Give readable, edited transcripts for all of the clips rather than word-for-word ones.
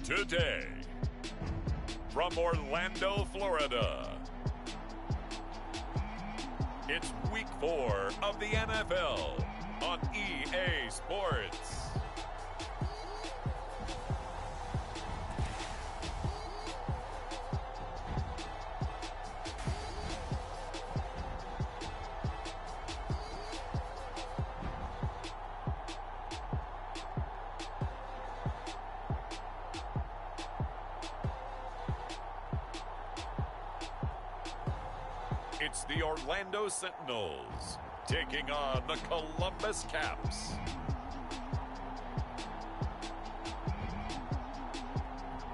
Today, from Orlando, Florida, it's Week 4 of the NFL on EA Sports. It's the Orlando Sentinels taking on the Columbus Caps.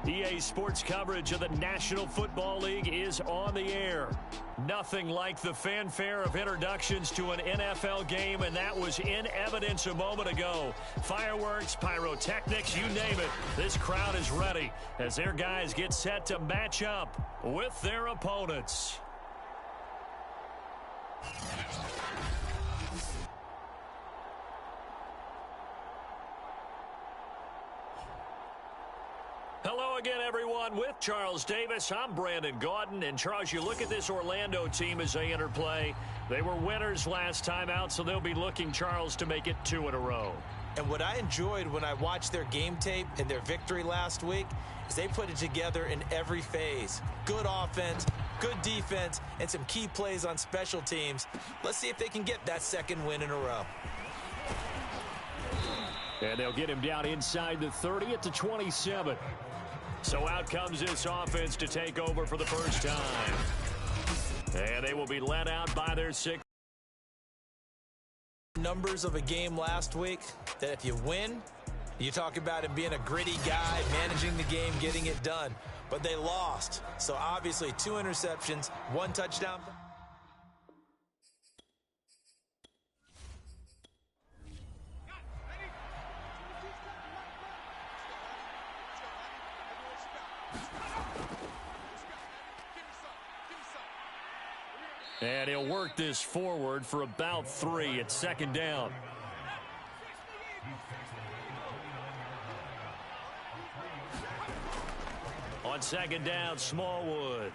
EA Sports coverage of the National Football League is on the air. Nothing like the fanfare of introductions to an NFL game, and that was in evidence a moment ago. Fireworks, pyrotechnics, you name it. This crowd is ready as their guys get set to match up with their opponents. Hello again, everyone. With Charles Davis, I'm Brandon Gaudin. And, Charles, you look at this Orlando team as they enter play. They were winners last time out, so they'll be looking, Charles, to make it 2 in a row. And what I enjoyed when I watched their game tape and their victory last week is they put it together in every phase. Good offense, good defense, and some key plays on special teams. Let's see if they can get that second win in a row. And they'll get him down inside the 30 at the 27. So out comes this offense to take over for the first time. And they will be led out by their 6. Numbers of a game last week that if you win, you talk about him being a gritty guy, managing the game, getting it done. But they lost. So obviously 2 interceptions, 1 touchdown. And he'll work this forward for about 3 at second down. On second down, Smallwood.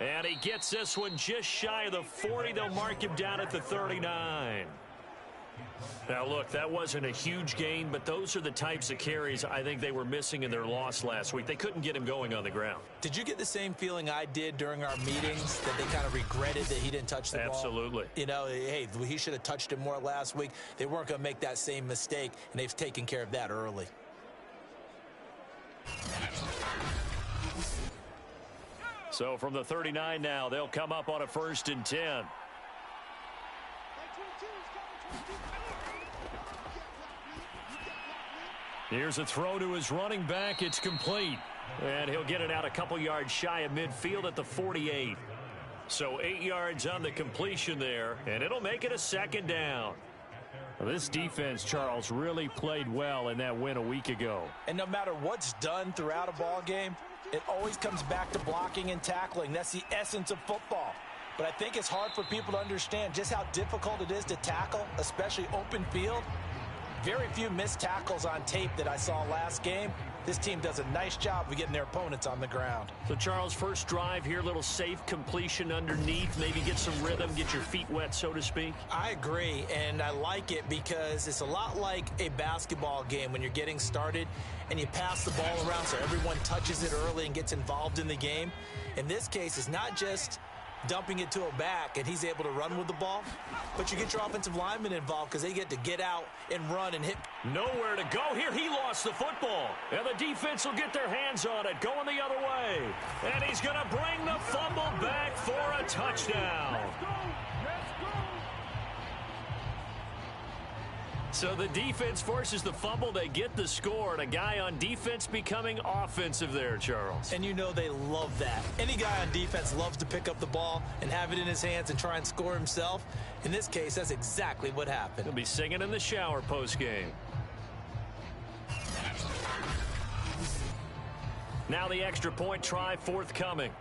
And he gets this one just shy of the 40. They'll mark him down at the 39. Now, look, that wasn't a huge gain, but those are the types of carries I think they were missing in their loss last week. They couldn't get him going on the ground. Did you get the same feeling I did during our meetings, that they kind of regretted that he didn't touch the ball? Absolutely. You know, hey, he should have touched it more last week. They weren't going to make that same mistake, and they've taken care of that early. So from the 39 now, they'll come up on a 1st and 10. Here's a throw to his running back. It's complete. And he'll get it out a couple yards shy of midfield at the 48. So 8 yards on the completion there, and it'll make it a 2nd down. Well, this defense, Charles, really played well in that win a week ago. And no matter what's done throughout a ball game, it always comes back to blocking and tackling. That's the essence of football. But I think it's hard for people to understand just how difficult it is to tackle, especially open field. Very few missed tackles on tape that I saw last game. This team does a nice job of getting their opponents on the ground. So, Charles, first drive here, little safe completion underneath. Maybe get some rhythm, get your feet wet, so to speak. I agree, and I like it because it's a lot like a basketball game when you're getting started and you pass the ball around so everyone touches it early and gets involved in the game. In this case, it's not just dumping it to a back and he's able to run with the ball, but you get your offensive linemen involved because they get to get out and run and hit. Nowhere to go here. He lost the football, and the defense will get their hands on it, going the other way, and he's going to bring the fumble back for a touchdown. So the defense forces the fumble. They get the score, and a guy on defense becoming offensive there, Charles. And you know they love that. Any guy on defense loves to pick up the ball and have it in his hands and try and score himself. In this case, that's exactly what happened. He'll be singing in the shower post-game. Now the extra point try forthcoming.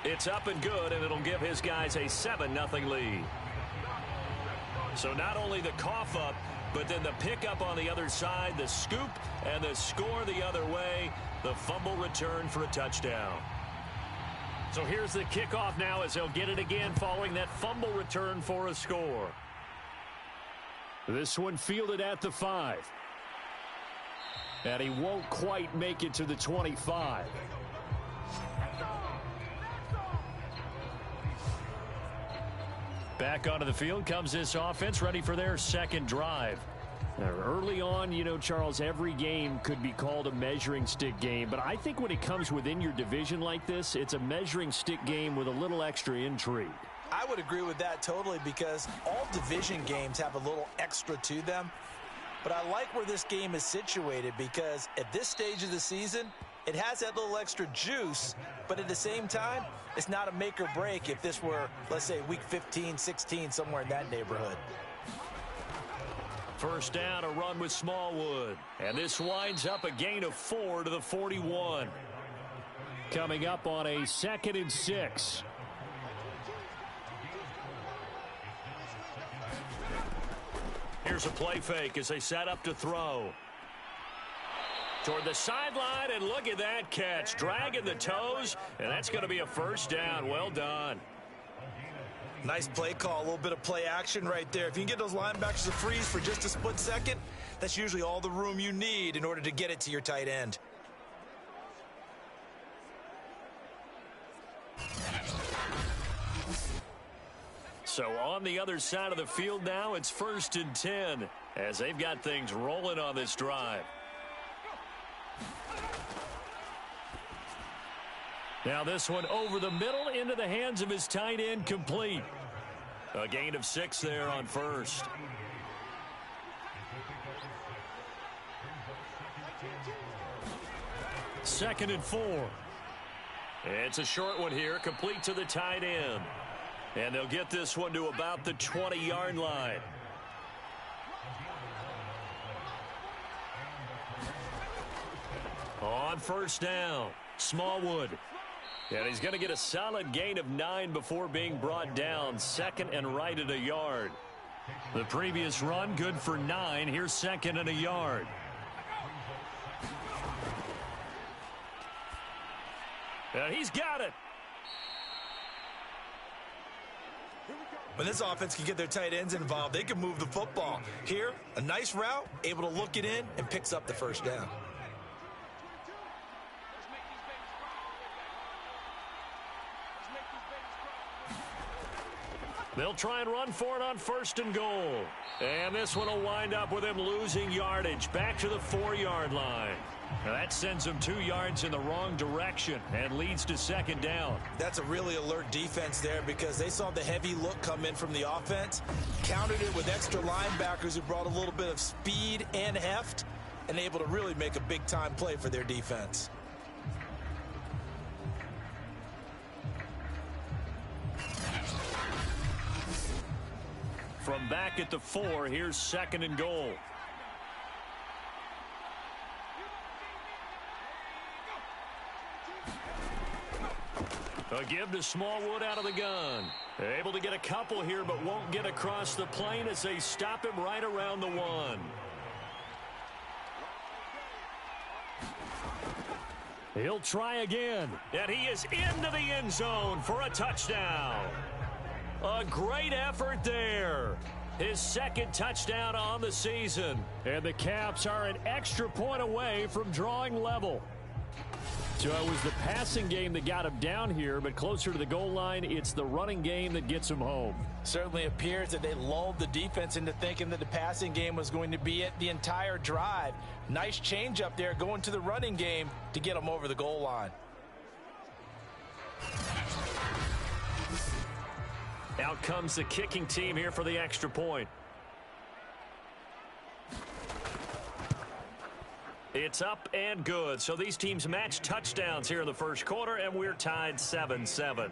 It's up and good, and it'll give his guys a 7-0 lead. So not only the cough up, but then the pickup on the other side, the scoop, and the score the other way, the fumble return for a touchdown. So here's the kickoff now as they'll get it again following that fumble return for a score. This one fielded at the 5. And he won't quite make it to the 25. Back onto the field comes this offense, ready for their second drive. Now, early on, you know, Charles, every game could be called a measuring stick game. But I think when it comes within your division like this, it's a measuring stick game with a little extra intrigue. I would agree with that totally because all division games have a little extra to them. But I like where this game is situated because at this stage of the season, it has that little extra juice, but at the same time, it's not a make or break if this were, let's say, week 15, 16, somewhere in that neighborhood. First down, a run with Smallwood. And this winds up a gain of 4 to the 41. Coming up on a 2nd and 6. Here's a play fake as they set up to throw. Toward the sideline, and look at that catch. Dragging the toes, and that's going to be a first down. Well done. Nice play call, a little bit of play action right there. If you can get those linebackers to freeze for just a split second, that's usually all the room you need in order to get it to your tight end. So on the other side of the field now, it's 1st and 10 as they've got things rolling on this drive. Now this one over the middle into the hands of his tight end, complete. A gain of 6 there on first. Second and 4. It's a short one here, complete to the tight end. And they'll get this one to about the 20-yard line. On first down, Smallwood. And he's going to get a solid gain of 9 before being brought down. 2nd and right at a yard. The previous run, good for 9. Here's 2nd and a yard. And he's got it. When this offense can get their tight ends involved, they can move the football. Here, a nice route, able to look it in, and picks up the first down. They'll try and run for it on 1st and goal. And this one will wind up with him losing yardage back to the 4-yard line. Now that sends them 2 yards in the wrong direction and leads to 2nd down. That's a really alert defense there because they saw the heavy look come in from the offense, countered it with extra linebackers who brought a little bit of speed and heft, and able to really make a big-time play for their defense. From back at the 4, here's 2nd and goal. A give to Smallwood out of the gun. Able to get a couple here, but won't get across the plane as they stop him right around the 1. He'll try again, and he is into the end zone for a touchdown. A great effort there. His 2nd touchdown on the season. And the Caps are an extra point away from drawing level. So it was the passing game that got him down here, but closer to the goal line, it's the running game that gets him home. Certainly appears that they lulled the defense into thinking that the passing game was going to be it the entire drive. Nice change up there going to the running game to get them over the goal line. Out comes the kicking team here for the extra point. It's up and good. So these teams match touchdowns here in the first quarter, and we're tied 7-7.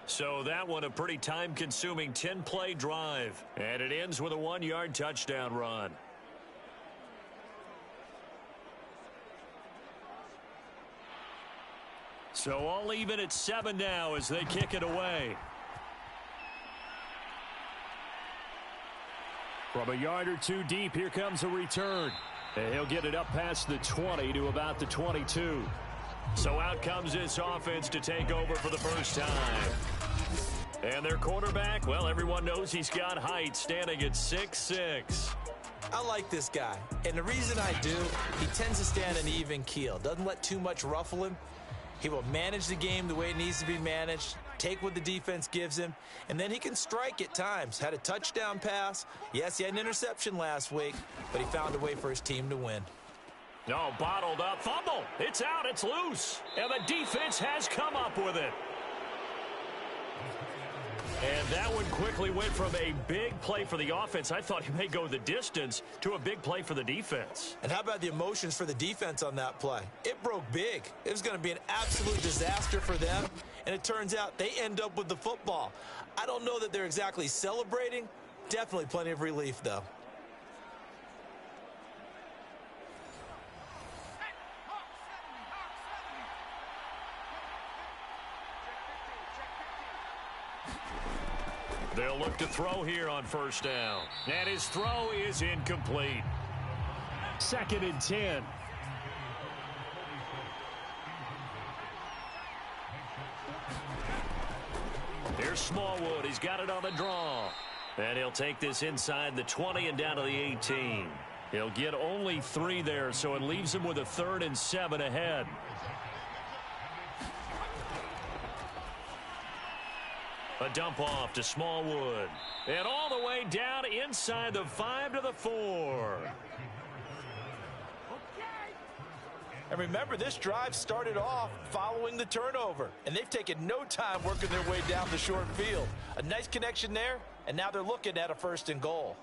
So that one a pretty time-consuming 10-play drive. And it ends with a 1-yard touchdown run. So all even at 7 now as they kick it away. From a yard or two deep, here comes a return. And he'll get it up past the 20 to about the 22. So out comes this offense to take over for the first time. And their quarterback, well, everyone knows he's got height, standing at 6'6". I like this guy, and the reason I do, he tends to stand an even keel. Doesn't let too much ruffle him. He will manage the game the way it needs to be managed, take what the defense gives him, and then he can strike at times. Had a touchdown pass. Yes, he had an interception last week, but he found a way for his team to win. No, bottled up. Fumble. It's out. It's loose. And the defense has come up with it. And that one quickly went from a big play for the offense, I thought he may go the distance, to a big play for the defense. And how about the emotions for the defense on that play? It broke big. It was going to be an absolute disaster for them, and it turns out they end up with the football. I don't know that they're exactly celebrating. Definitely plenty of relief, though. They'll look to throw here on first down. And his throw is incomplete. 2nd and 10. Here's Smallwood. He's got it on the draw. And he'll take this inside the 20 and down to the 18. He'll get only 3 there, so it leaves him with a 3rd and 7 ahead. A dump off to Smallwood. And all the way down inside the 5 to the 4. And remember, this drive started off following the turnover. And they've taken no time working their way down the short field. A nice connection there, and now they're looking at a 1st and goal.